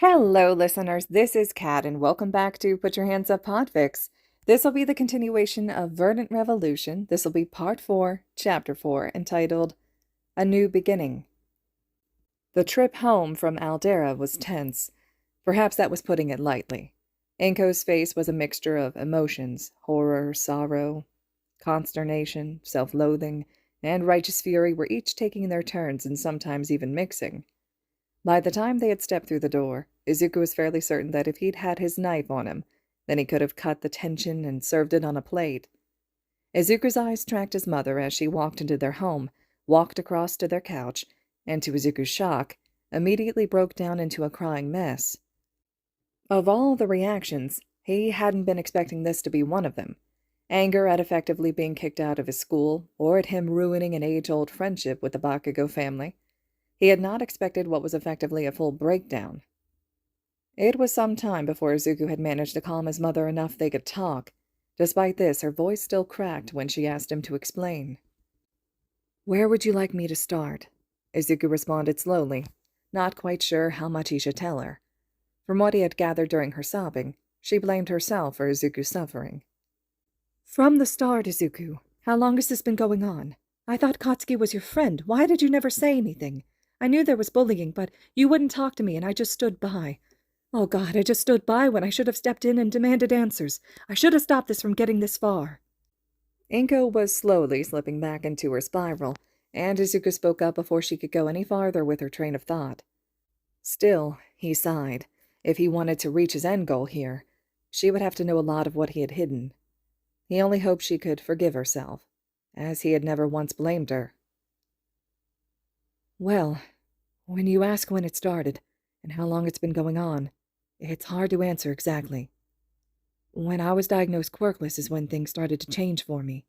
Hello, listeners. This is Kat, and welcome back to Put Your Hands Up Podfics. This will be the continuation of Verdant Revolution. This will be Part 4, Chapter 4, entitled A New Beginning. The trip home from Aldera was tense. Perhaps that was putting it lightly. Inko's face was a mixture of emotions: horror, sorrow, consternation, self-loathing, and righteous fury were each taking their turns and sometimes even mixing. By the time they had stepped through the door, Izuku was fairly certain that if he'd had his knife on him, then he could have cut the tension and served it on a plate. Izuku's eyes tracked his mother as she walked into their home, walked across to their couch, and to Izuku's shock, immediately broke down into a crying mess. Of all the reactions, he hadn't been expecting this to be one of them. Anger at effectively being kicked out of his school, or at him ruining an age-old friendship with the Bakugo family. He had not expected what was effectively a full breakdown. It was some time before Izuku had managed to calm his mother enough they could talk. Despite this, her voice still cracked when she asked him to explain. "Where would you like me to start?" Izuku responded slowly, not quite sure how much he should tell her. From what he had gathered during her sobbing, she blamed herself for Izuku's suffering. "From the start, Izuku. How long has this been going on? I thought Katsuki was your friend. Why did you never say anything? I knew there was bullying, but you wouldn't talk to me, and I just stood by. Oh God, I just stood by when I should have stepped in and demanded answers. I should have stopped this from getting this far." Inko was slowly slipping back into her spiral, and Izuku spoke up before she could go any farther with her train of thought. Still, he sighed. If he wanted to reach his end goal here, she would have to know a lot of what he had hidden. He only hoped she could forgive herself, as he had never once blamed her. "Well, when you ask when it started, and how long it's been going on, it's hard to answer exactly. When I was diagnosed quirkless is when things started to change for me.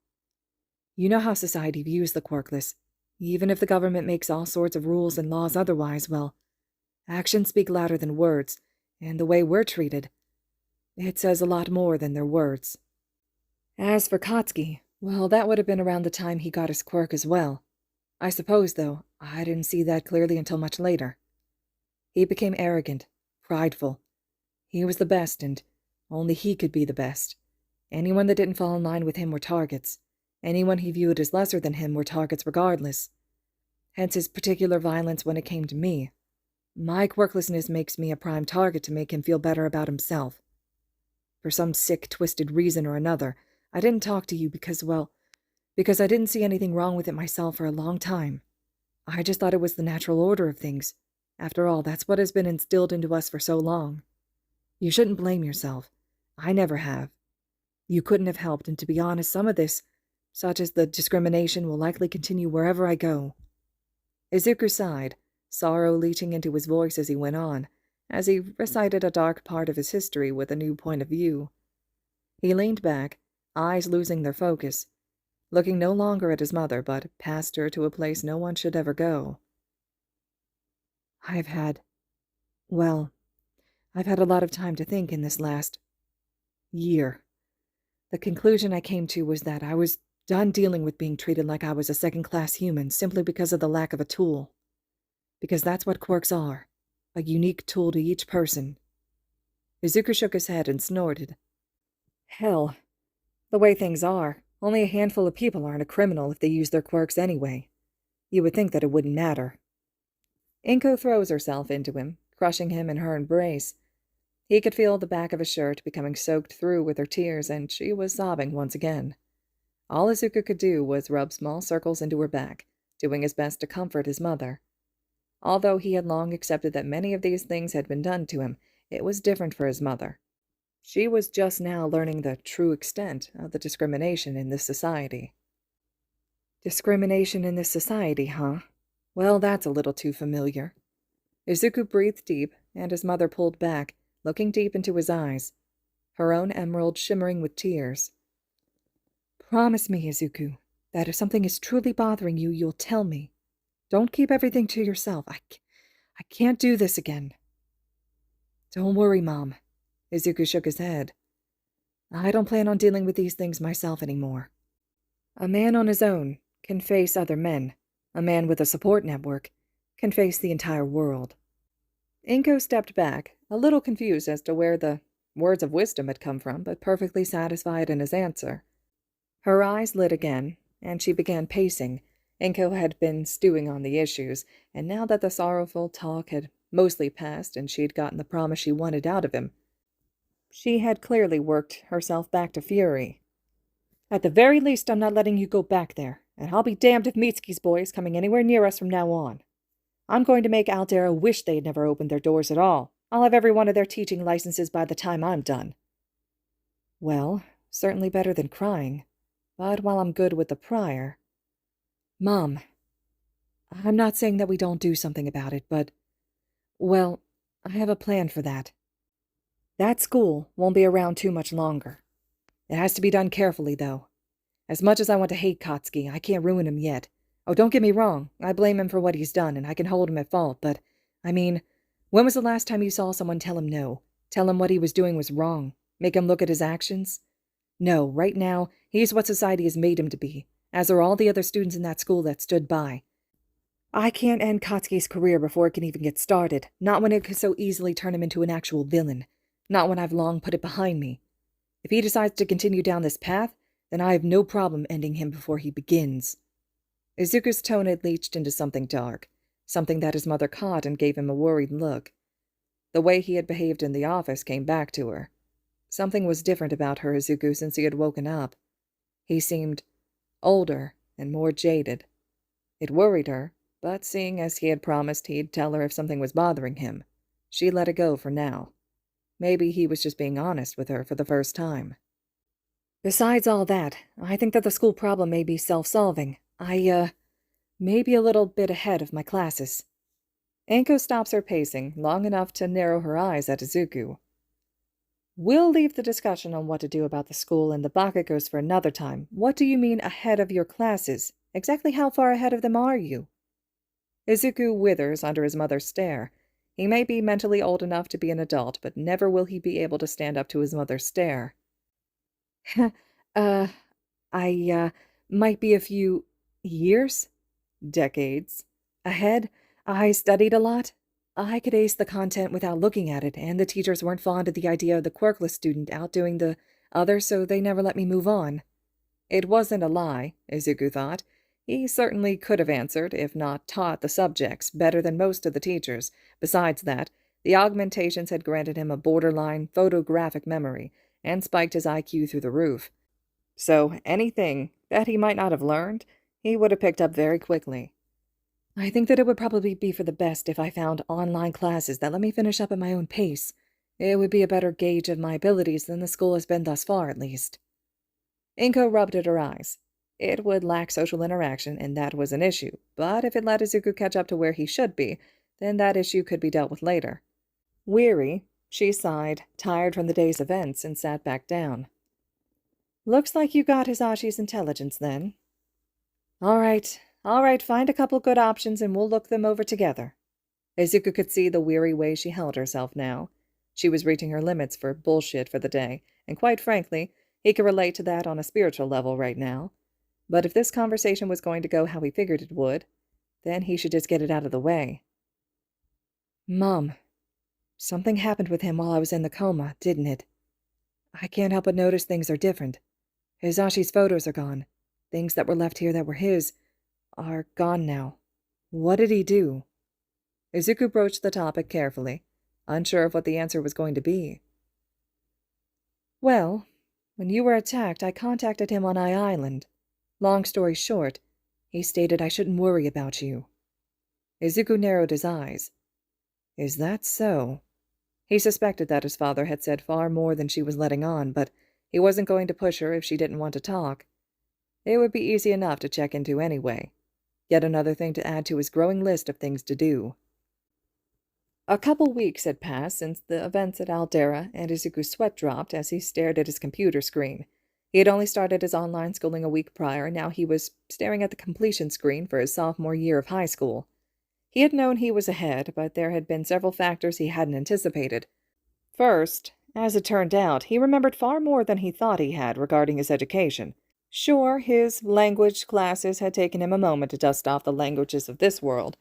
You know how society views the quirkless. Even if the government makes all sorts of rules and laws otherwise, well, actions speak louder than words, and the way we're treated, it says a lot more than their words. As for Katsuki, well, that would have been around the time he got his quirk as well. I suppose, though, I didn't see that clearly until much later. He became arrogant, prideful. He was the best, and only he could be the best. Anyone that didn't fall in line with him were targets. Anyone he viewed as lesser than him were targets regardless. Hence his particular violence when it came to me. My quirklessness makes me a prime target to make him feel better about himself. For some sick, twisted reason or another, I didn't talk to you because I didn't see anything wrong with it myself for a long time. I just thought it was the natural order of things. After all, that's what has been instilled into us for so long. You shouldn't blame yourself. I never have. You couldn't have helped, and to be honest, some of this, such as the discrimination, will likely continue wherever I go." Izuku sighed, sorrow leaching into his voice as he went on, as he recited a dark part of his history with a new point of view. He leaned back, eyes losing their focus, looking no longer at his mother, but past her to a place no one should ever go. I've had a lot of time to think in this last year. The conclusion I came to was that I was done dealing with being treated like I was a second-class human simply because of the lack of a tool. Because that's what quirks are, a unique tool to each person. Izuku shook his head and snorted. Hell, the way things are, only a handful of people aren't a criminal if they use their quirks anyway. You would think that it wouldn't matter. Inko throws herself into him, crushing him in her embrace. He could feel the back of his shirt becoming soaked through with her tears, and she was sobbing once again. All Izuku could do was rub small circles into her back, doing his best to comfort his mother. Although he had long accepted that many of these things had been done to him, it was different for his mother. She was just now learning the true extent of the discrimination in this society. Discrimination in this society, huh? Well, that's a little too familiar. Izuku breathed deep, and his mother pulled back, looking deep into his eyes, her own emerald shimmering with tears. Promise me, Izuku, that if something is truly bothering you, you'll tell me. Don't keep everything to yourself. I can't do this again. Don't worry, Mom. Izuku shook his head. I don't plan on dealing with these things myself anymore. A man on his own can face other men. A man with a support network can face the entire world. Inko stepped back, a little confused as to where the words of wisdom had come from, but perfectly satisfied in his answer. Her eyes lit again, and she began pacing. Inko had been stewing on the issues, and now that the sorrowful talk had mostly passed and she had gotten the promise she wanted out of him, she had clearly worked herself back to fury. At the very least, I'm not letting you go back there, and I'll be damned if Mitsuki's boy is coming anywhere near us from now on. I'm going to make Aldera wish they'd never opened their doors at all. I'll have every one of their teaching licenses by the time I'm done. Well, certainly better than crying. But while I'm good with the prior... Mom, I'm not saying that we don't do something about it, but... Well, I have a plan for that. That school won't be around too much longer. It has to be done carefully, though. As much as I want to hate Katsuki, I can't ruin him yet. Oh, don't get me wrong, I blame him for what he's done, and I can hold him at fault, but, I mean, when was the last time you saw someone tell him no? Tell him what he was doing was wrong? Make him look at his actions? No, right now, he's what society has made him to be, as are all the other students in that school that stood by. I can't end Katsuki's career before it can even get started, not when it could so easily turn him into an actual villain, not when I've long put it behind me. If he decides to continue down this path, then I have no problem ending him before he begins. Izuku's tone had leached into something dark, something that his mother caught and gave him a worried look. The way he had behaved in the office came back to her. Something was different about her Izuku since he had woken up. He seemed older and more jaded. It worried her, but seeing as he had promised he'd tell her if something was bothering him, she let it go for now. Maybe he was just being honest with her for the first time. Besides all that, I think that the school problem may be self-solving. May be a little bit ahead of my classes. Anko stops her pacing, long enough to narrow her eyes at Izuku. We'll leave the discussion on what to do about the school and the Bakugos for another time. What do you mean ahead of your classes? Exactly how far ahead of them are you? Izuku withers under his mother's stare. He may be mentally old enough to be an adult, but never will he be able to stand up to his mother's stare. Might be a few years? Decades. Ahead, I studied a lot. I could ace the content without looking at it, and the teachers weren't fond of the idea of the quirkless student outdoing the other, so they never let me move on. It wasn't a lie, Izuku thought. He certainly could have answered, if not taught, the subjects better than most of the teachers. Besides that, the augmentations had granted him a borderline photographic memory and spiked his IQ through the roof. So anything that he might not have learned, he would have picked up very quickly. I think that it would probably be for the best if I found online classes that let me finish up at my own pace. It would be a better gauge of my abilities than the school has been thus far, at least. Inko rubbed at her eyes. It would lack social interaction, and that was an issue, but if it let Izuku catch up to where he should be, then that issue could be dealt with later. Weary, she sighed, tired from the day's events, and sat back down. Looks like you got Hisashi's intelligence, then. All right, find a couple good options and we'll look them over together. Izuku could see the weary way she held herself now. She was reaching her limits for bullshit for the day, and quite frankly, he could relate to that on a spiritual level right now. But if this conversation was going to go how he figured it would, then he should just get it out of the way. Mom, something happened with him while I was in the coma, didn't it? I can't help but notice things are different. Hisashi's photos are gone. Things that were left here that were his are gone now. What did he do? Izuku broached the topic carefully, unsure of what the answer was going to be. Well, when you were attacked, I contacted him on Island. Long story short, he stated I shouldn't worry about you. Izuku narrowed his eyes. Is that so? He suspected that his father had said far more than she was letting on, but he wasn't going to push her if she didn't want to talk. It would be easy enough to check into anyway. Yet another thing to add to his growing list of things to do. A couple weeks had passed since the events at Aldera, and Izuku's sweat dropped as he stared at his computer screen. He had only started his online schooling a week prior, and now he was staring at the completion screen for his sophomore year of high school. He had known he was ahead, but there had been several factors he hadn't anticipated. First, as it turned out, he remembered far more than he thought he had regarding his education. Sure, his language classes had taken him a moment to dust off the languages of this world,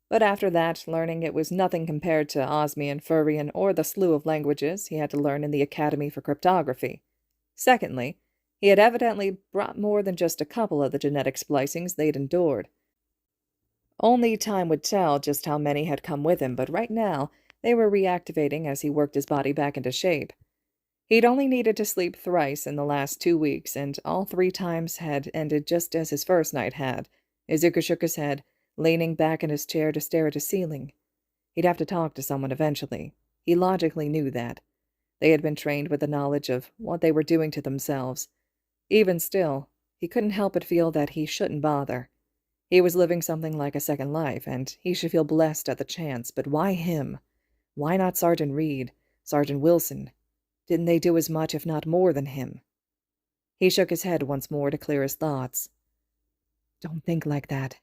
But after that, learning it was nothing compared to Osmian, Furian, or the slew of languages he had to learn in the Academy for Cryptography. Secondly, he had evidently brought more than just a couple of the genetic splicings they'd endured. Only time would tell just how many had come with him, but right now they were reactivating as he worked his body back into shape. He'd only needed to sleep thrice in the last 2 weeks, and all 3 times had ended just as his first night had. Izuku shook his head, leaning back in his chair to stare at his ceiling. He'd have to talk to someone eventually. He logically knew that. They had been trained with the knowledge of what they were doing to themselves. Even still, he couldn't help but feel that he shouldn't bother. He was living something like a second life, and he should feel blessed at the chance, but why him? Why not Sergeant Reed, Sergeant Wilson? Didn't they do as much, if not more, than him? He shook his head once more to clear his thoughts. Don't think like that.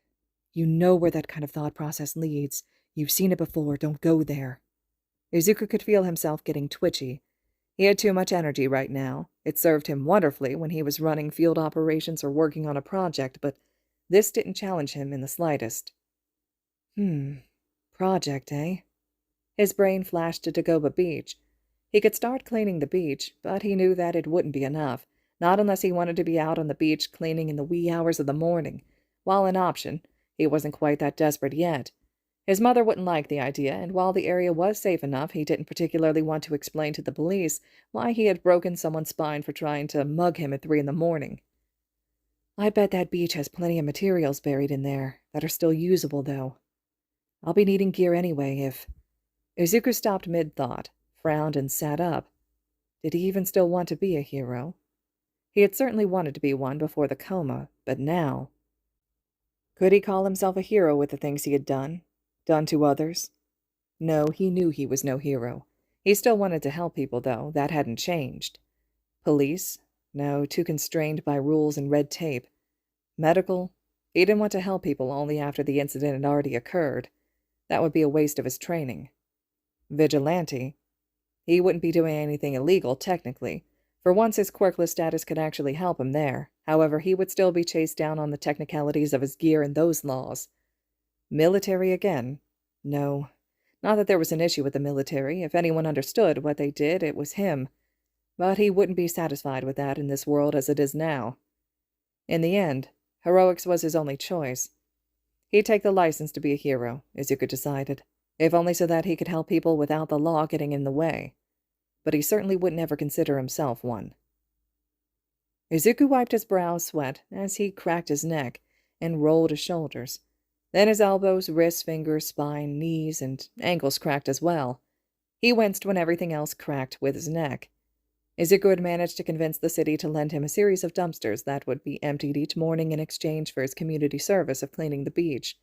You know where that kind of thought process leads. You've seen it before. Don't go there. Izuku could feel himself getting twitchy. He had too much energy right now. It served him wonderfully when he was running field operations or working on a project, but this didn't challenge him in the slightest. Project, eh? His brain flashed to Dagoba Beach. He could start cleaning the beach, but he knew that it wouldn't be enough, not unless he wanted to be out on the beach cleaning in the wee hours of the morning. While an option, he wasn't quite that desperate yet. His mother wouldn't like the idea, and while the area was safe enough, he didn't particularly want to explain to the police why he had broken someone's spine for trying to mug him at 3 in the morning. I bet that beach has plenty of materials buried in there that are still usable, though. I'll be needing gear anyway if... Izuku stopped mid-thought, frowned, and sat up. Did he even still want to be a hero? He had certainly wanted to be one before the coma, but now... Could he call himself a hero with the things he had done to others? No, he knew he was no hero. He still wanted to help people, though. That hadn't changed. Police? No, too constrained by rules and red tape. Medical? He didn't want to help people only after the incident had already occurred. That would be a waste of his training. Vigilante? He wouldn't be doing anything illegal, technically. For once, his quirkless status could actually help him there. However, he would still be chased down on the technicalities of his gear and those laws. Military again? No. Not that there was an issue with the military. If anyone understood what they did, it was him. But he wouldn't be satisfied with that in this world as it is now. In the end, heroics was his only choice. He'd take the license to be a hero, Izuku decided, if only so that he could help people without the law getting in the way. But he certainly wouldn't ever consider himself one. Izuku wiped his brow sweat as he cracked his neck and rolled his shoulders. Then his elbows, wrists, fingers, spine, knees, and ankles cracked as well. He winced when everything else cracked with his neck. Izuku had managed to convince the city to lend him a series of dumpsters that would be emptied each morning in exchange for his community service of cleaning the beach.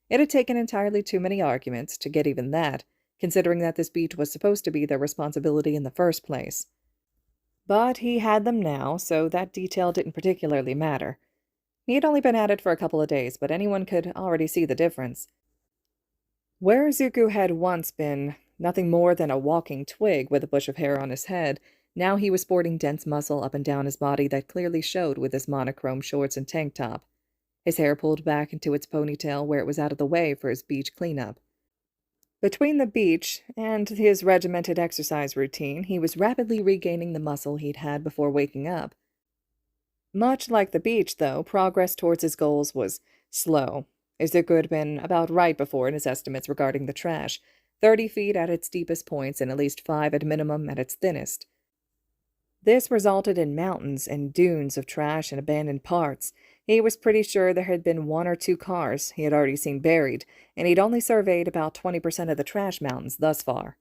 It had taken entirely too many arguments to get even that, considering that this beach was supposed to be their responsibility in the first place. But he had them now, so that detail didn't particularly matter. He had only been at it for a couple of days, but anyone could already see the difference. Where Izuku had once been nothing more than a walking twig with a bush of hair on his head, now he was sporting dense muscle up and down his body that clearly showed with his monochrome shorts and tank top. His hair pulled back into its ponytail where it was out of the way for his beach cleanup. Between the beach and his regimented exercise routine, he was rapidly regaining the muscle he'd had before waking up. Much like the beach, though, progress towards his goals was slow. Izuku had been about right before in his estimates regarding the trash, 30 feet at its deepest points and at least 5 at minimum at its thinnest. This resulted in mountains and dunes of trash and abandoned parts. He was pretty sure there had been 1 or 2 cars he had already seen buried, and he'd only surveyed about 20% of the trash mountains thus far.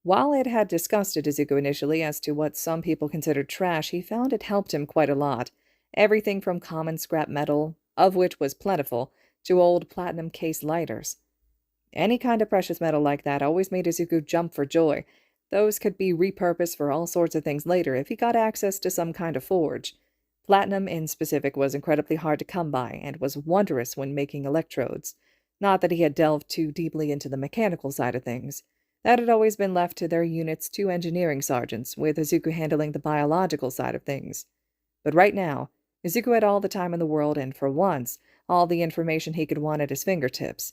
While it had disgusted Izuku initially as to what some people considered trash, he found it helped him quite a lot. Everything from common scrap metal, of which was plentiful, to old platinum case lighters. Any kind of precious metal like that always made Izuku jump for joy. Those could be repurposed for all sorts of things later if he got access to some kind of forge. Platinum in specific was incredibly hard to come by and was wondrous when making electrodes. Not that he had delved too deeply into the mechanical side of things. That had always been left to their unit's 2 engineering sergeants, with Izuku handling the biological side of things. But right now, Izuku had all the time in the world and, for once, all the information he could want at his fingertips.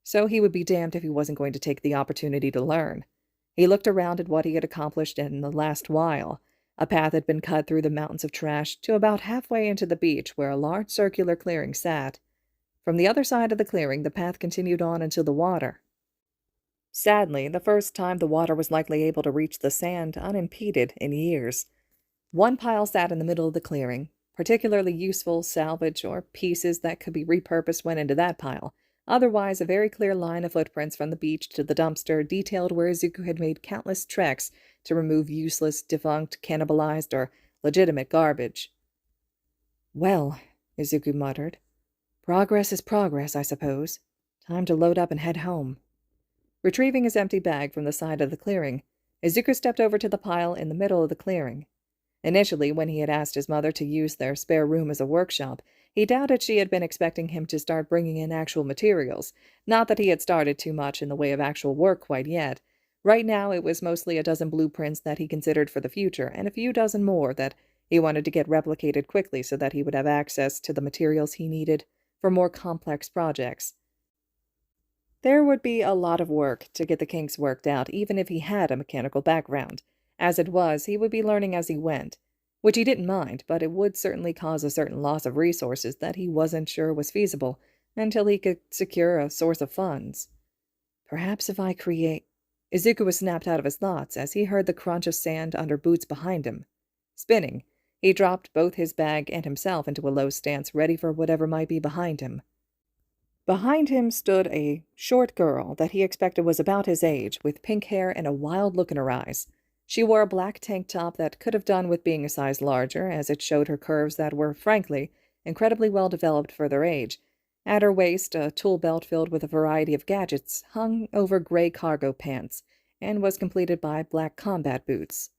so he would be damned if he wasn't going to take the opportunity to learn. He looked around at what he had accomplished in the last while. A path had been cut through the mountains of trash to about halfway into the beach where a large circular clearing sat. From the other side of the clearing, the path continued on into the water. Sadly, the first time the water was likely able to reach the sand unimpeded in years. One pile sat in the middle of the clearing. Particularly useful salvage or pieces that could be repurposed went into that pile. Otherwise, a very clear line of footprints from the beach to the dumpster detailed where Izuku had made countless treks to remove useless, defunct, cannibalized, or legitimate garbage. "Well," Izuku muttered, "progress is progress, I suppose. Time to load up and head home." Retrieving his empty bag from the side of the clearing, Izuku stepped over to the pile in the middle of the clearing. Initially, when he had asked his mother to use their spare room as a workshop, he doubted she had been expecting him to start bringing in actual materials. Not that he had started too much in the way of actual work quite yet. Right now, it was mostly a dozen blueprints that he considered for the future, and a few dozen more that he wanted to get replicated quickly so that he would have access to the materials he needed for more complex projects. There would be a lot of work to get the kinks worked out, even if he had a mechanical background. As it was, he would be learning as he went, which he didn't mind, but it would certainly cause a certain loss of resources that he wasn't sure was feasible until he could secure a source of funds. Perhaps if I create... Izuku was snapped out of his thoughts as he heard the crunch of sand under boots behind him. Spinning, he dropped both his bag and himself into a low stance, ready for whatever might be behind him. Behind him stood a short girl that he expected was about his age, with pink hair and a wild look in her eyes. She wore a black tank top that could have done with being a size larger, as it showed her curves that were, frankly, incredibly well developed for their age. At her waist, a tool belt filled with a variety of gadgets hung over gray cargo pants, and was completed by black combat boots.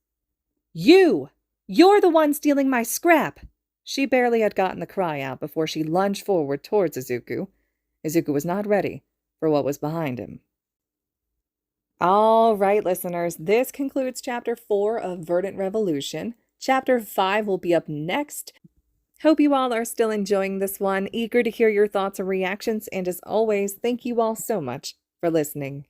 "You! You're the one stealing my scrap!" She barely had gotten the cry out before she lunged forward towards Izuku. Izuku was not ready for what was behind him. All right, listeners, this concludes Chapter 4 of Verdant Revolution. Chapter 5 will be up next. Hope you all are still enjoying this one, eager to hear your thoughts and reactions, and as always, thank you all so much for listening.